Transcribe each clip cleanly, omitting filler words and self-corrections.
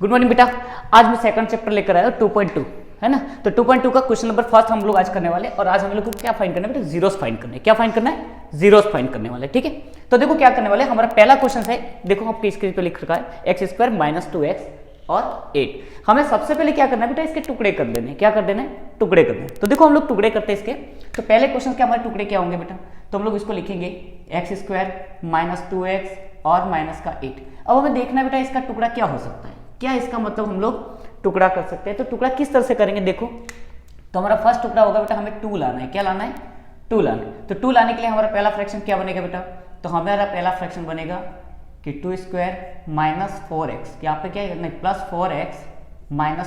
Good morning बेटा। आज मैं सेकंड चैप्टर लेकर आया हूँ 2.2, है ना। तो 2.2 का क्वेश्चन नंबर फर्स्ट हम लोग आज करने वाले हैं और आज हम लोग को क्या फाइंड करना है बेटा? जीरोस फाइंड करने हैं। क्या फाइंड करना है? जीरोस फाइंड करने वाले, ठीक है। तो देखो क्या करने वाले, हमारा पहला क्वेश्चन है, देखो आपकी स्क्रीन पे लिख रखा है x² - 2x और 8। हमें सबसे पहले क्या करना है बेटा? इसके टुकड़े कर देने। क्या कर देना है? टुकड़े कर देने। तो देखो हम लोग टुकड़े करते हैं इसके। तो पहले क्वेश्चन के हमारे टुकड़े क्या होंगे बेटा? तो हम लोग इसको लिखेंगे x² - 2x और माइनस का 8। अब हमें देखना है बेटा इसका टुकड़ा क्या हो सकता है, क्या इसका मतलब हम लोग टुकड़ा कर सकते हैं। तो टुकड़ा किस तरह से करेंगे देखो। तो हमारा फर्स्ट टुकड़ा होगा बेटा, हमें 2 लाना है। क्या लाना है? 2 लाना है। तो 2 लाने के लिए हमारा पहला फ्रैक्शन क्या बनेगा बेटा? तो हमारा पहला फ्रैक्शन बनेगा कि 2² - 4x। यहाँ पे क्या है? नहीं, +4x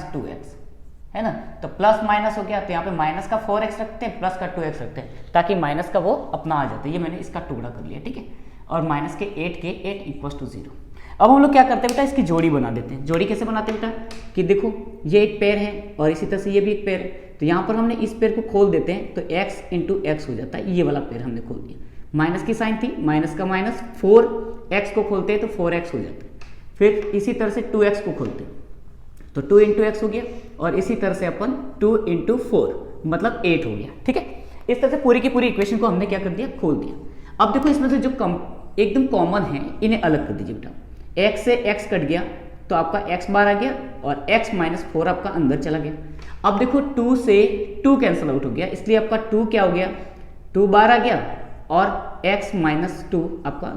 - 2x, है ना। तो प्लस माइनस हो गया, तो यहाँ पे माइनस का 4x रखते हैं, प्लस का 2x रखते हैं, ताकि माइनस का वो अपना आ जाता है। ये मैंने इसका टुकड़ा कर लिया, ठीक है। और माइनस के 8 = 0। अब हम लोग क्या करते हैं बेटा? इसकी जोड़ी बना देते हैं। जोड़ी कैसे बनाते हैं बेटा? कि देखो ये एक पेयर है और इसी तरह से ये भी एक पेयर है। तो यहाँ पर हमने इस पेयर को खोल देते हैं, तो x × x हो जाता है। ये वाला पेयर हमने खोल दिया। माइनस की साइन थी, माइनस का माइनस, 4x को खोलते हैं तो 4x हो जाता है। फिर इसी तरह से 2x को खोलते हैं तो 2 × x हो गया, और इसी तरह से अपन 2 × 4 मतलब 8 हो गया, ठीक है। इस तरह से पूरी की पूरी इक्वेशन को हमने क्या कर दिया? खोल दिया। अब देखो इसमें से जो एकदम कॉमन है इन्हें अलग कर दीजिए बेटा। x से x कट गया तो आपका x बार आ गया और x - 4 आपका अंदर चला गया। अब देखो 2 से 2 कैंसिल आउट हो गया, इसलिए आपका 2 क्या हो गया? 2 बार आ गया और x - 2 आपका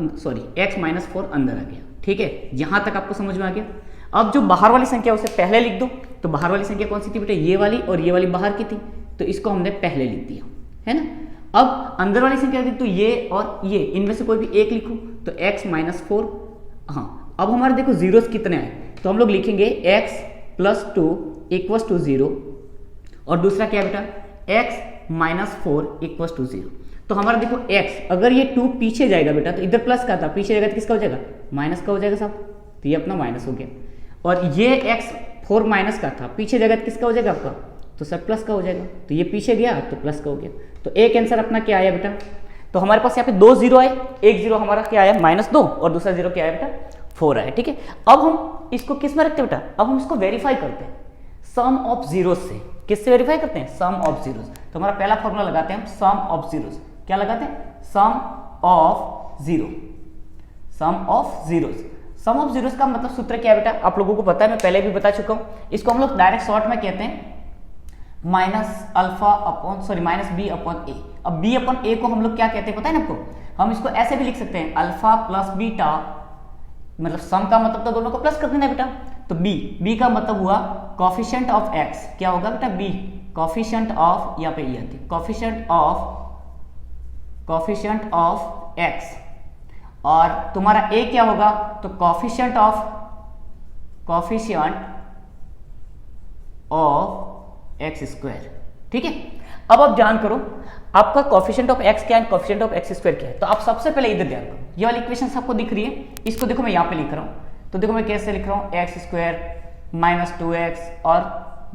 x - 4 अंदर आ गया, ठीक है। यहां तक आपको समझ में आ गया। अब जो बाहर वाली संख्या उसे पहले लिख दो। तो बाहर वाली संख्या कौन सी थी बेटा? ये वाली, और ये वाली बाहर की थी, तो इसको हमने पहले लिख दिया, है ना। अब अंदर वाली संख्या थी, तो ये और ये, इनमें से कोई भी एक लिखो तो x - 4। हाँ, अब हमारे देखो जीरोस कितने आए, तो हम लोग लिखेंगे x + 2 = 0 और दूसरा क्या है बेटा? x - 4 = 0। तो हमारा देखो x, अगर ये 2 पीछे जाएगा बेटा तो इधर प्लस का था, पीछे जाएगा तो किसका हो जाएगा? माइनस का हो जाएगा साहब। तो ये अपना माइनस हो गया। और ये x 4 माइनस का था, पीछे जाएगा तो किसका हो जाएगा आपका? तो सर प्लस का हो जाएगा। तो ये पीछे गया तो प्लस का हो गया। तो एक आंसर अपना क्या आया बेटा? तो हमारे पास यहाँ पे 2 जीरो आए। एक जीरो हमारा क्या आया? -2, और दूसरा जीरो क्या आया बेटा? 4 आया, ठीक है। अब हम इसको किस में रखते हैं बेटा? अब हम इसको वेरीफाई करते हैं सम ऑफ जीरोस से। किससे वेरीफाई करते हैं? Sum of zeros. तो हमारा पहला फॉर्मूला लगाते हैं हम, सम ऑफ जीरोस। क्या लगाते हैं? Sum of zero. Sum of zeros. Sum of zeros का मतलब सूत्र क्या है बेटा? आप लोगों को पता है, मैं पहले भी बता चुका हूं। इसको हम लोग डायरेक्ट शॉर्ट में कहते हैं -b/a। अब b/a को हम लोग क्या कहते हैं पता है ना आपको? हम इसको ऐसे भी लिख सकते हैं, अल्फा प्लस बीटा, मतलब सम का मतलब तो दोनों को प्लस कर देना बेटा। तो b का मतलब हुआ कोफिशिएंट ऑफ x। क्या होगा बेटा? b कोफिशिएंट ऑफ, यहाँ पे ये आती है, कोफिशिएंट ऑफ x। और तुम्हारा a क्या होगा? तो कोफिशिएंट ऑफ x², ठीक है। अब आप ध्यान करो, आपका कोफिशिएंट ऑफ x क्या है, कोफिशिएंट ऑफ x² क्या है। तो आप सबसे पहले इधर ध्यान करो, ये वाली इक्वेशन सबको दिख रही है। इसको देखो मैं यहाँ पे लिख रहा हूँ, तो देखो मैं कैसे लिख रहा हूँ, x² - 2x और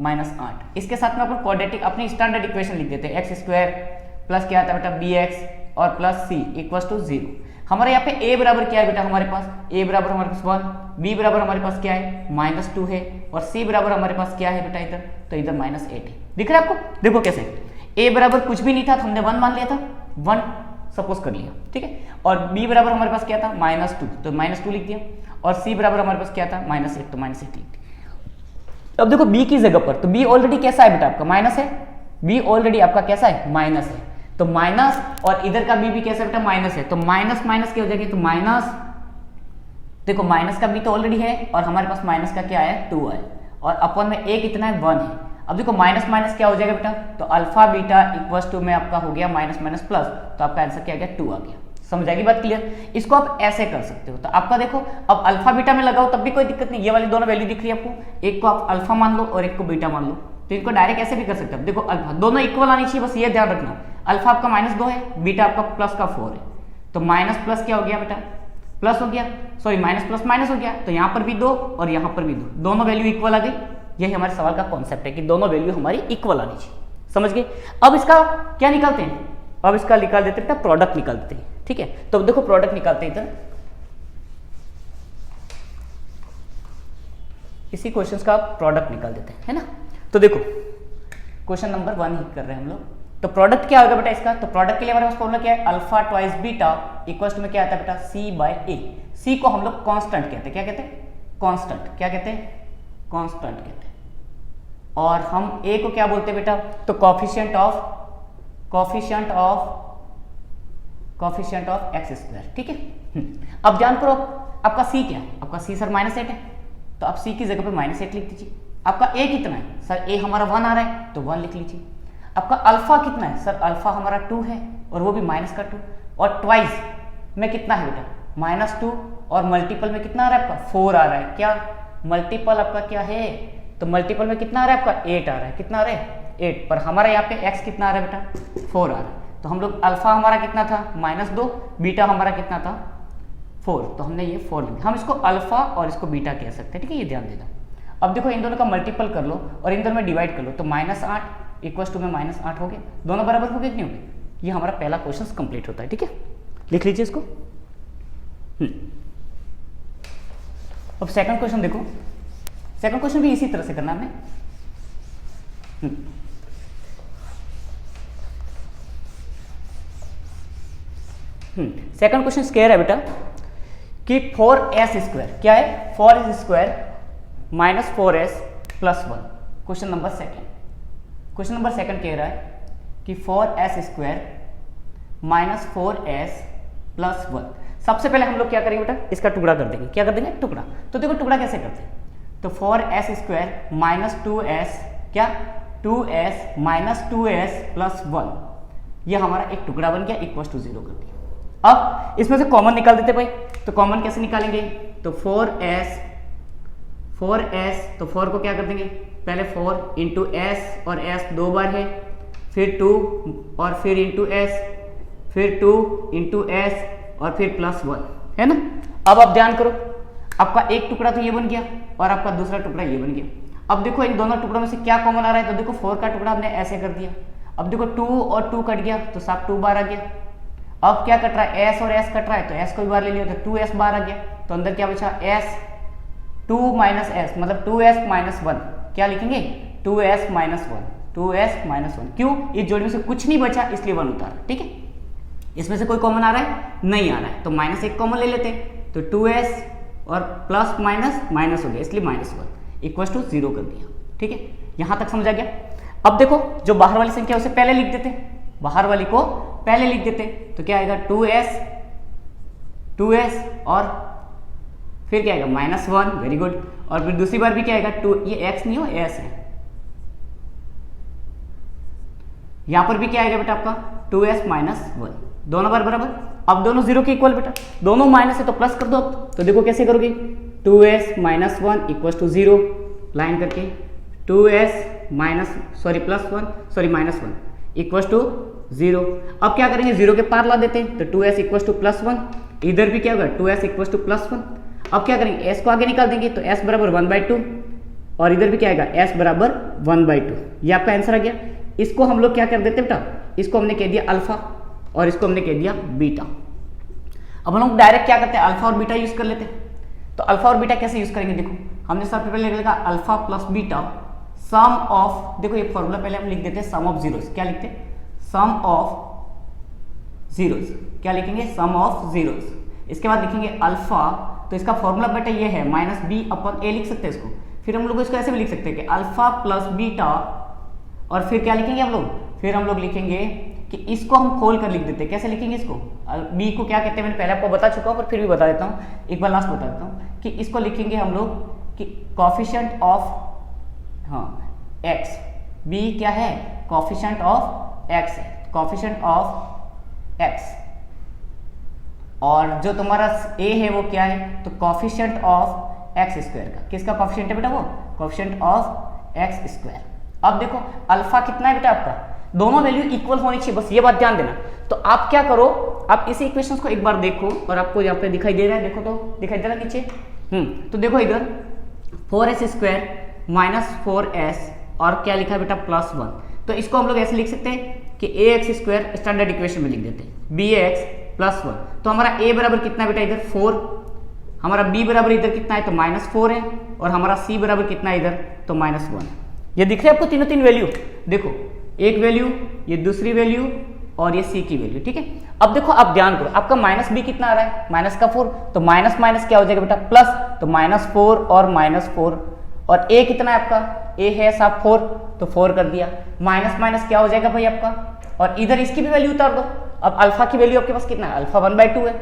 -8। इसके साथ में अपन क्वाड्रेटिक अपनी स्टैंडर्ड इक्वेशन लिख देते हैं, x² प्लस क्या आता है बेटा? bx और प्लस c = 0। हमारे यहाँ पे a बराबर क्या है बेटा? हमारे पास a बराबर हमारे पास 1, b बराबर हमारे पास क्या है? -2 है, और c बराबर हमारे पास क्या है बेटा इधर? तो इधर -8 है। दिख रहा है आपको? देखो कैसे, a बराबर कुछ भी नहीं था तो हमने 1 मान लिया था, 1 सपोज कर लिया, ठीक है। और b बराबर हमारे पास क्या था? -2, तो -2 लिख दिया। और c बराबर हमारे पास क्या था? -1, तो -8 लिख दिया। अब देखो b की जगह पर, तो b ऑलरेडी कैसा है बेटा? आपका माइनस है। b ऑलरेडी आपका कैसा है? माइनस है। तो माइनस, और इधर का b भी कैसा बेटा? माइनस है। तो माइनस माइनस क्या हो जाएगी? तो माइनस, देखो माइनस का b तो ऑलरेडी है, और हमारे पास माइनस का क्या है? 2 है, और अपन में a कितना है? 1 है। अब देखो माइनस माइनस क्या हो जाएगा बेटा? तो अल्फा बीटा = में आपका हो गया माइनस माइनस प्लस, तो आपका आंसर क्या आ गया? 2 आ गया। समझ आएगी बात क्लियर? इसको आप ऐसे कर सकते हो। तो आपका देखो, अब अल्फा बीटा में लगाओ तब भी कोई दिक्कत नहीं, ये वाली दोनों वैल्यू दिख रही है आपको, एक को आप अल्फा मान लो और एक को बीटा मान लो। तो इनको डायरेक्ट ऐसे भी कर सकते हो। देखो अल्फा दोनों इक्वल आनी चाहिए, बस ये ध्यान रखना। अल्फा आपका -2 है, बीटा आपका प्लस का 4 है, तो माइनस प्लस क्या हो गया बेटा? प्लस हो गया, सॉरी माइनस प्लस माइनस हो गया। तो यहाँ पर भी 2 और यहाँ पर भी 2, दोनों वैल्यू इक्वल आ गई। यही हमारे सवाल का कॉन्सेप्ट है कि दोनों वैल्यू हमारी इक्वल आनी चाहिए। समझ गए? अब इसका क्या निकालते हैं? अब इसका निकाल देते हैं, प्रोडक्ट निकाल देते हैं, ठीक है। तो देखो प्रोडक्ट निकालते हैं इधर। इसी क्वेश्चन का प्रोडक्ट निकाल देते हैं, है ना। तो देखो क्वेश्चन नंबर 1 ही कर रहे हैं हम लोग। तो प्रोडक्ट क्या होगा बेटा इसका, तो प्रोडक्ट के लिए हमारे पास फॉर्मूला क्या है, alpha twice beta equals to में क्या आता है बेटा, सी बाय ए। सी को हम लोग कांस्टेंट कहते हैं, क्या कहते हैं, कांस्टेंट। क्या कहते हैं, कांस्टेंट कहते हैं। और हम ए को क्या बोलते हैं बेटा, तो कोफिशिएंट ऑफ एक्स स्क्वायर, ठीक है। अब ध्यान करो, आपका सी क्या है, आपका सी सर -8 है, तो आप सी की जगह पे -8 लिख दीजिए। आपका ए कितना है सर, ए हमारा 1 आ रहा है तो 1 लिख लीजिए। आपका अल्फा कितना है सर, अल्फा हमारा 2 है और वो भी -2, और ट्वाइस में कितना है बेटा, -2, और मल्टीपल में कितना आ रहा है आपका 4 आ रहा है। क्या मल्टीपल आपका क्या है, तो मल्टीपल में कितना आ रहा है आपका 8 आ रहा है। कितना आ रहा है 8, पर हमारा यहाँ पे x कितना आ रहा है बेटा 4 आ रहा है। तो हम लोग अल्फा हमारा कितना था -2, बीटा हमारा कितना था 4, तो हमने ये 4 लिखा। हम इसको अल्फा और इसको बीटा कह सकते हैं, ठीक है, ये ध्यान देना। अब देखो इन दोनों का मल्टीपल कर लो और इन दोनों में डिवाइड कर लो, तो -8 इक्वल्स टू में -8 हो गया, दोनों बराबर हो गए कि नहीं हो गए। ये हमारा पहला क्वेश्चन कंप्लीट होता है, ठीक है, लिख लीजिए इसको। अब सेकंड क्वेश्चन देखो, सेकंड क्वेश्चन भी इसी तरह से करना है। सेकंड क्वेश्चन स्क्वायर है बेटा कि 4s², क्या है 4s² -4s + 1। Question number second कह रहा है कि 4s² -4s + 1। सबसे पहले हम लोग क्या करेंगे बेटा, इसका टुकड़ा कर देंगे। क्या कर देंगे, टुकड़ा। तो देखो टुकड़ा कैसे करते हैं, तो 4s² -2s, क्या 2s -2s + 1, ये हमारा एक टुकड़ा बन गया, इक्वल्स टू 0 कर दिया। अब इसमें से कॉमन निकाल देते भाई, तो कॉमन कैसे निकालेंगे, तो 4s, तो 4 को क्या कर देंगे, पहले 4 इंटू s, और s 2 बार है, फिर 2 और फिर इंटू s, फिर 2 इंटू s और फिर +1, है ना। अब आप ध्यान करो, आपका एक टुकड़ा तो ये बन गया और आपका दूसरा टुकड़ा ये बन गया। अब देखो इन दोनों टुकड़ों में से क्या कॉमन आ रहा है, तो देखो 4 का टुकड़ा हमने ऐसे कर दिया। अब देखो 2 और 2 कट गया तो साफ 2 बार आ गया। अब क्या कट रहा है, s और s कट रहा है, तो s को भी बार ले लिया तो 2s बार आ गया। तो अंदर क्या बचा, s 2 - s, मतलब 2s - 1, क्या लिखेंगे 2s - 1, 2s - 1। क्यों, इस जोड़ी में से कुछ नहीं बचा इसलिए 1 उतारा, ठीक है। इसमें से कोई कॉमन आ रहा है, नहीं आ रहा है, तो -1 कॉमन ले लेते, तो 2s और प्लस माइनस हो गया, इसलिए -1 इक्वल्स टू 0 कर दिया, ठीक है। यहां तक समझ आ गया। अब देखो जो बाहर वाली संख्या उसे पहले लिख देते, बाहर वाली को पहले लिख देते, तो क्या आएगा 2s और फिर क्या आएगा -1, वेरी गुड। और फिर दूसरी बार भी क्या आएगा 2, ये x नहीं हो s है, यहां पर भी क्या आएगा बेटा आपका 2s - 1, दोनों बार बराबर। अब दोनों 0 के इक्वल बेटा, दोनों माइनस है तो प्लस कर दो। अब तो देखो कैसे करोगे, 2s - 1 इक्वल्स टू 0, लाइन करके 2s -1 इक्वल्स टू 0। अब क्या करेंगे, 0 के पार ला देते हैं, तो 2s इक्वल्स टू +1, इधर भी क्या होगा 2s इक्वल्स टू +1। अब क्या करेंगे, s को आगे निकाल देंगे, तो s बराबर 1/2, और इधर भी क्या आएगा s बराबर 1/2। ये आपका आंसर आ गया। इसको हम लोग क्या कर देते बेटा, इसको हमने कह दिया अल्फा और इसको हमने कह दिया बीटा। अब हम लोग डायरेक्ट क्या करते हैं, अल्फा और बीटा यूज कर लेते हैं। तो अल्फा और बीटा कैसे यूज करेंगे, देखो हमने सबसे पहले लिखा alpha plus beta some of, देखो ये फॉर्मूला पहले हम लिख देते हैं सम ऑफ जीरोस। क्या लिखते हैं, सम ऑफ जीरोस। क्या लिखेंगे, सम ऑफ जीरोस। इसके बाद लिखेंगे अल्फा, तो इसका फॉर्मूला बेटा ये है -b/a, लिख सकते हैं इसको। फिर हम लोग इसको ऐसे भी लिख सकते हैं कि अल्फा प्लस बीटा, और फिर क्या लिखेंगे हम लोग, फिर हम लोग लिखेंगे कि इसको हम खोल कर लिख देते हैं। कैसे लिखेंगे इसको, b को क्या कहते हैं मैंने पहले आपको बता चुका हूं, पर फिर भी बता देता हूं, एक बार लास्ट बता देता हूं कि इसको लिखेंगे हम लोग कि कोफिशिएंट ऑफ x। b क्या है, कोफिशिएंट ऑफ x है, कोफिशिएंट ऑफ x। और जो तुम्हारा a है वो क्या है, तो कोफिशिएंट ऑफ x² का। किसका कोफिशिएंट है बेटा, वो कोफिशिएंट ऑफ x²। अब देखो अल्फा कितना है बेटा आपका, दोनों वैल्यू इक्वल होनी चाहिए, बस ये बात ध्यान देना। तो आप क्या करो, आप इसी इक्वेशंस को एक बार देखो, और आपको यहाँ पे दिखाई दे रहा है, देखो तो दिखाई दे रहा है नीचे। तो देखो इधर 4s² - 4s और क्या लिखा है बेटा +1। तो इसको हम लोग ऐसे लिख सकते हैं कि ax² स्टैंडर्ड इक्वेशन में लिख देते हैं bx + 1। तो हमारा a बराबर कितना बेटा इधर 4, हमारा b बराबर इधर कितना है तो -4 है, और हमारा c बराबर कितना है इधर तो -1 है। ये दिख रहे हैं आपको तीनों तीन वैल्यू, देखो एक वैल्यू, ये दूसरी वैल्यू और ये c की वैल्यू, ठीक है। अब देखो आप ध्यान करो, आपका -b कितना आ रहा है माइनस का 4, तो माइनस माइनस क्या हो जाएगा बेटा प्लस, तो -4 और -4, और a कितना है आपका, a है साहब 4, तो 4 कर दिया, माइनस माइनस क्या हो जाएगा भाई आपका, और इधर इसकी भी वैल्यू उतार दो। अब अल्फा की वैल्यू आपके पास कितना है, अल्फा 1/2 है,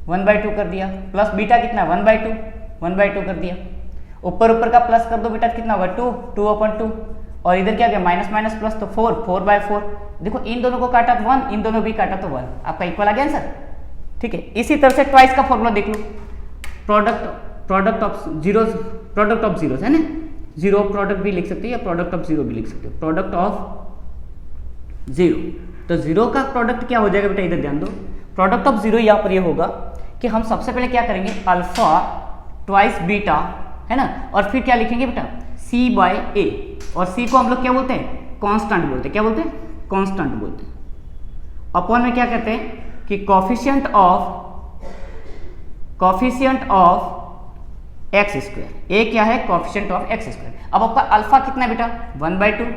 1/2 कर दिया, प्लस बीटा कितना है 1/2 कर दिया, ऊपर का प्लस कर दो बेटा कितना होगा 2/2, और इधर क्या गया माइनस माइनस प्लस, तो 4/4। देखो इन दोनों को काटा 1, इन दोनों भी काटा तो 1, आपका इक्वल आ गया आंसर, ठीक है। इसी तरह से ट्वाइस का फॉर्मूला देख लो, प्रोडक्ट ऑफ जीरोस है ना, जीरो प्रोडक्ट भी लिख सकते हो या प्रोडक्ट ऑफ जीरो भी लिख सकते हो, प्रोडक्ट ऑफ जीरो। तो जीरो का प्रोडक्ट क्या हो जाएगा बेटा, इधर ध्यान दो, प्रोडक्ट ऑफ जीरो यहाँ पर ये होगा कि हम सबसे पहले क्या करेंगे अल्फा ट्वाइस बीटा है ना, और फिर क्या लिखेंगे बेटा c/a, और c को हम लोग क्या बोलते हैं कांस्टेंट बोलते हैं, क्या बोलते हैं कांस्टेंट बोलते हैं। अपॉन में क्या कहते हैं कि कोफिशिएंट ऑफ एक्स स्क्वायर, ए क्या है कोफिशिएंट ऑफ एक्स स्क्वायर। अब आपका अल्फा कितना है बेटा 1/2,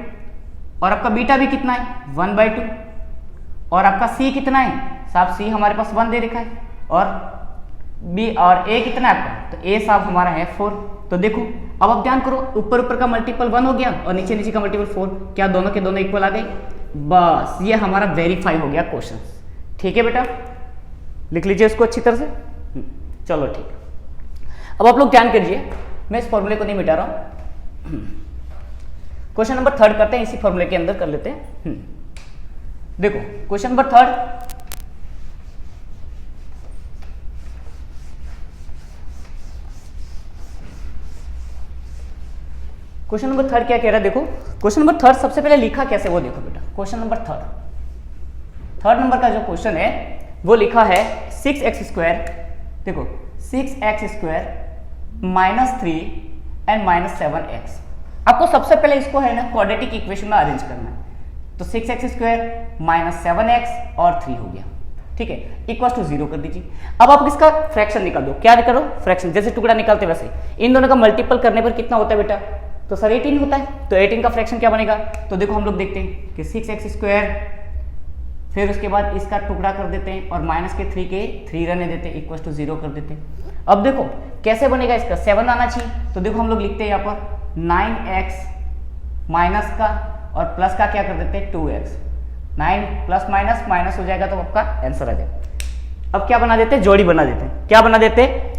और आपका बीटा भी कितना है 1/2, और आपका c कितना है साहब, c हमारे पास 1 दे रखा है, और b और a कितना है आपका, तो a साहब हमारा है 4। तो देखो अब आप ध्यान करो, ऊपर का मल्टीपल 1 हो गया और नीचे का मल्टीपल 4, क्या दोनों के दोनों इक्वल आ गए, बस ये हमारा वेरीफाई हो गया क्वेश्चन, ठीक है बेटा, लिख लीजिए इसको अच्छी तरह से। चलो ठीक है, अब आप लोग ध्यान करिए, मैं इस फॉर्मूले को नहीं मिटा रहा हूं, क्वेश्चन नंबर 3 करते हैं, इसी फॉर्मूले के अंदर कर लेते हैं। देखो क्वेश्चन नंबर 3, क्वेश्चन नंबर 3 क्या कह रहा है, देखो क्वेश्चन नंबर 3 सबसे पहले लिखा कैसे वो देखो बेटा, क्वेश्चन नंबर 3 नंबर का जो क्वेश्चन है वो लिखा है 6x², देखो 6x² -3 एंड -7x। आपको सबसे पहले इसको है ना क्वाड्रेटिक इक्वेशन में अरेंज करना है, तो 6x² -7x और 3 हो गया, ठीक है, इक्वल टू 0 कर दीजिए। अब आप इसका फ्रैक्शन निकाल दो, क्या करो फ्रैक्शन, जैसे टुकड़ा निकालते वैसे, इन दोनों का मल्टीपल करने पर कितना होता है बेटा, तो सर 18 होता है, तो 18 का फ्रैक्शन क्या बनेगा, तो देखो हम लोग देखते हैं कि 6x², फिर उसके बाद इसका टुकड़ा कर देते हैं और माइनस के 3 के 3 रहने देते हैं, इक्वल टू 0 कर देते हैं। अब देखो कैसे बनेगा, इसका 7 आना चाहिए, तो देखो हम लोग लिखते हैं यहाँ पर 9x माइनस का और प्लस का क्या कर देते हैं 2x, 9 प्लस माइनस माइनस हो जाएगा, तो आपका आंसर आ जाएगा। अब क्या बना देते हैं, जोड़ी बना देते हैं, क्या बना देते हैं,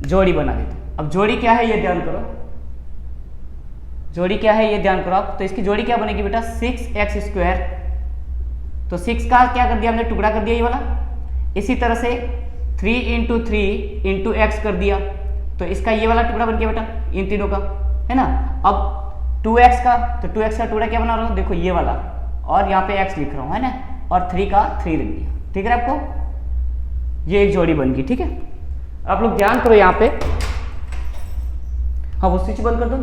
जोड़ी बना देते हैं। अब जोड़ी क्या है ये ध्यान करो, जोड़ी क्या है ये ध्यान करो आप, तो इसकी जोड़ी क्या बनेगी बेटा 6x², तो 6 का क्या कर दिया हमने टुकड़ा कर दिया ये वाला, इसी तरह से 3 × 3 × x कर दिया, तो इसका ये वाला टुकड़ा बन गया बेटा इन तीनों का, है ना। अब 2x का, तो 2x का टुकड़ा क्या बना रहा हूँ, देखो ये वाला, और यहाँ पे x लिख रहा हूँ है ना, और 3 का 3 लिख दिया, ठीक है आपको, ये एक जोड़ी बन गई, ठीक है। आप लोग ध्यान करो यहाँ पे, हाँ वो स्विच बंद कर दो,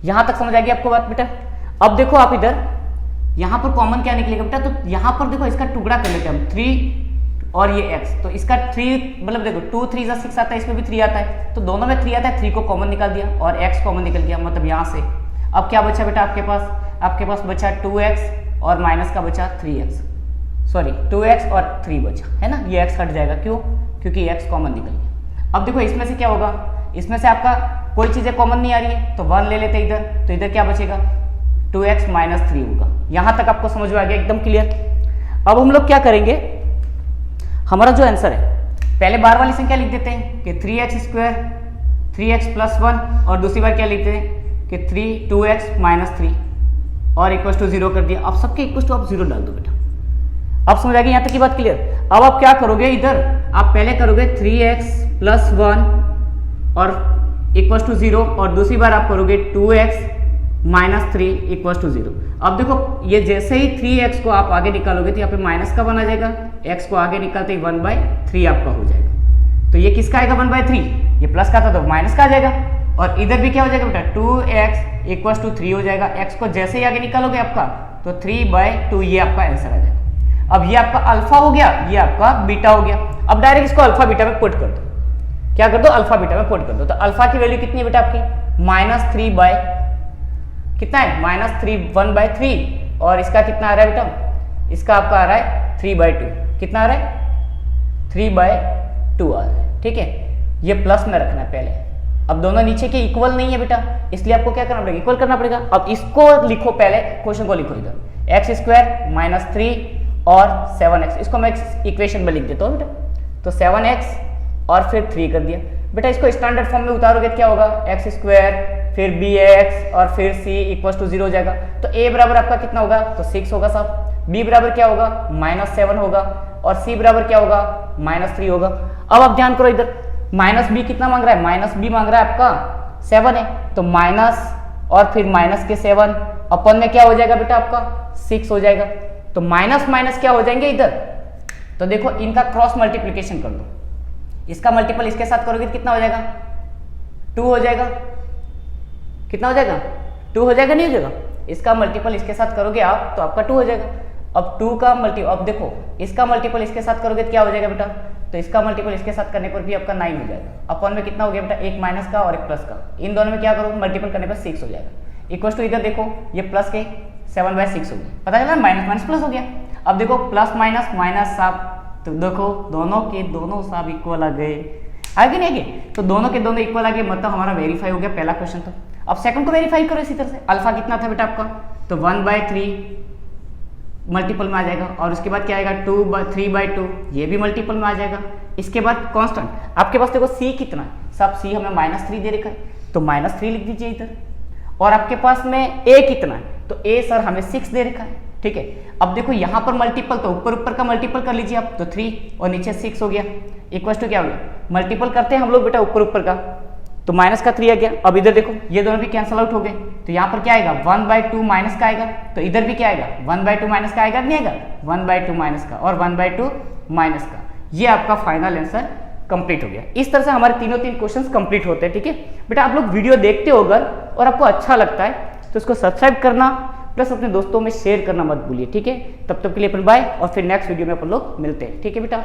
यहां तक समझ आ गई आपको बात बेटा। अब देखो आप इधर यहां पर कॉमन क्या निकलेगा बेटा, तो यहां पर देखो इसका टुकड़ा कर लेते हैं हम 3 और ये x, तो इसका 3 मतलब देखो 2 3 6 आता है, इसमें भी 3 आता है, तो दोनों में 3 आता है, 3 को कॉमन निकाल दिया और x कॉमन निकल गया, मतलब यहां से। अब क्या बचा बेटा आपके पास बचा 2x और माइनस का बचा 3x, सॉरी 2x और 3 बचा है ना, ये x हट जाएगा, क्यों, क्योंकि x कॉमन निकल गया। अब देखो इसमें से क्या होगा, इसमें से आपका कोई चीजें कॉमन नहीं आ रही है, तो 1 ले लेते हैं इधर, तो इधर क्या बचेगा 2x - 3 होगा। यहां तक आपको समझ में आ गया एकदम क्लियर। अब हम लोग क्या करेंगे, हमारा जो आंसर है पहले बार वाली संख्या लिख देते हैं कि 3x² 3x + 1, और दूसरी बार क्या लिखते हैं कि 2x - 3 और इक्वल टू 0 कर दिया। अब सबके इक्वल टू आप 0 डाल दो बेटा, अब समझ आ गई यहाँ तक की बात क्लियर। अब आप क्या करोगे, इधर आप पहले करोगे 3x + 1 और इक्वल टू 0, और दूसरी बार आप करोगे 2x - 3 इक्वल टू 0। अब देखो ये जैसे ही 3x को आप आगे निकालोगे तो यहाँ पे माइनस का बना जाएगा, x को आगे निकालते ही 1/3 आपका हो जाएगा, तो ये किसका आएगा 1/3, ये प्लस का था तो माइनस का आ जाएगा, और इधर भी क्या हो जाएगा बेटा 2x इक्वल टू 3 हो जाएगा, x को जैसे ही आगे निकालोगे आपका तो 3/2 ये आपका आंसर आ जाएगा। अब ये आपका अल्फा हो गया, ये आपका बीटा हो गया। अब डायरेक्ट इसको अल्फा बीटा में पुट कर दो, क्या कर दो, अल्फा बीटा में पुट कर दो। तो अल्फा की वैल्यू कितनी है बेटा आपकी, -3 बाय कितना है, -1/3, और इसका कितना आ रहा है बेटा, इसका आपका आ रहा है 3/2, कितना आ रहा है 3/2 आ रहा है, ठीक है। ये प्लस में रखना है पहले। अब दोनों नीचे के इक्वल नहीं है बेटा, इसलिए आपको क्या करना पड़ेगा, इक्वल करना पड़ेगा। अब इसको लिखो, पहले क्वेश्चन को लिखो इधर, x² - 3 और 7x, इसको मैं इक्वेशन में लिख देता हूँ बेटा। तो 7x और फिर 3 कर दिया बेटा। इसको स्टैंडर्ड फॉर्म में उतारोगे तो क्या होगा, x² फिर bx और फिर c = 0 हो जाएगा। तो a बराबर आपका कितना होगा, तो 6 होगा साहब, b बराबर क्या होगा, -7 होगा, और c बराबर क्या होगा, -3 होगा। अब आप ध्यान करो इधर, -b कितना मांग रहा है, -b मांग रहा है आपका 7 है, तो माइनस और फिर माइनस के 7 अपन में क्या हो जाएगा बेटा आपका 6 हो जाएगा। तो माइनस माइनस क्या हो जाएंगे इधर, तो देखो इनका क्रॉस मल्टीप्लीकेशन कर दो, इसका मल्टीपल इसके साथ करोगे तो कितना हो जाएगा, 2 हो जाएगा। कितना हो जाएगा, 2 हो जाएगा, नहीं हो जाएगा। इसका मल्टीपल इसके साथ करोगे आप तो आपका 2 हो जाएगा। अब 2 का मल्टी, अब देखो इसका मल्टीपल इसके साथ करोगे तो क्या हो जाएगा बेटा, तो इसका मल्टीपल इसके साथ करने पर भी आपका 9 हो जाएगा। अपन में कितना हो गया बेटा, एक माइनस का और एक प्लस का, इन दोनों में क्या करो, मल्टीपल करने पर 6 हो जाएगा। इक्वल टू इधर देखो ये प्लस के 7/6 हो गया, पता चला, माइनस माइनस प्लस हो गया। अब देखो प्लस माइनस माइनस साहब, तो देखो दोनों के दोनों साहब इक्वल आ गए, आगे नहीं आगे, तो दोनों के दोनों इक्वल आ गए, मतलब हमारा वेरीफाई हो गया पहला क्वेश्चन। तो अब सेकंड को वेरीफाई करो इसी तरह से। अल्फा कितना था बेटा आपका, तो 1/3 मल्टीपल में आ जाएगा, और उसके बाद क्या आएगा 3/2, ये भी मल्टीपल में आ जाएगा। इसके बाद कांस्टेंट आपके पास देखो c कितना है, सब c हमें -3 दे रखा है, तो -3 लिख दीजिए इधर। और आपके पास में a कितना है, तो a सर हमें 6 दे रखा है, ठीक है। अब देखो यहाँ पर मल्टीपल, तो ऊपर ऊपर का मल्टीपल कर लीजिए आप, तो 3 और नीचे 6 हो गया, इक्वल टू क्या हो गया, मल्टीपल करते हैं हम लोग बेटा ऊपर ऊपर का, तो माइनस का 3 आ गया। अब इधर देखो ये दोनों भी कैंसिल आउट हो गए, तो यहाँ पर क्या आएगा 1/2 माइनस का आएगा, तो इधर भी क्या आएगा 1/2 माइनस का आएगा, नहीं आएगा 1/2 माइनस का और 1/2 माइनस का। ये आपका फाइनल आंसर कंप्लीट हो गया। इस तरह से हमारे तीनों क्वेश्चंस कंप्लीट होते हैं, ठीक है बेटा। आप लोग वीडियो देखते हो अगर और आपको अच्छा लगता है तो इसको सब्सक्राइब करना प्लस अपने दोस्तों में शेयर करना मत भूलिए, ठीक है। तब तक के लिए अपन बाय, और फिर नेक्स्ट वीडियो में अपन लोग मिलते हैं, ठीक है बेटा।